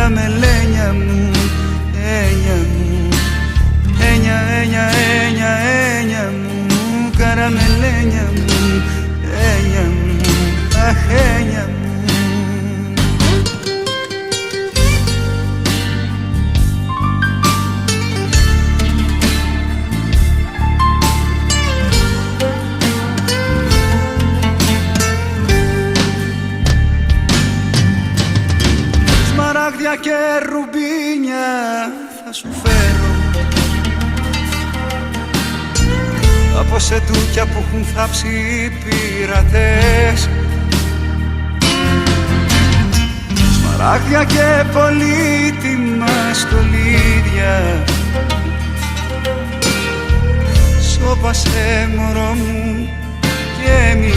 καραμελένια μου, ένια μου, ένια, ένια, ένια, ένια μου, καραμελένια μου, ένια μου, αχ, ένια μου. Σμαράγδια και ρουμπίνια θα σου φέρω από σεντούκια που έχουν θάψει οι πειρατές. Σμαράγδια και πολύτιμα στολίδια, σώπασε μωρό μου και μη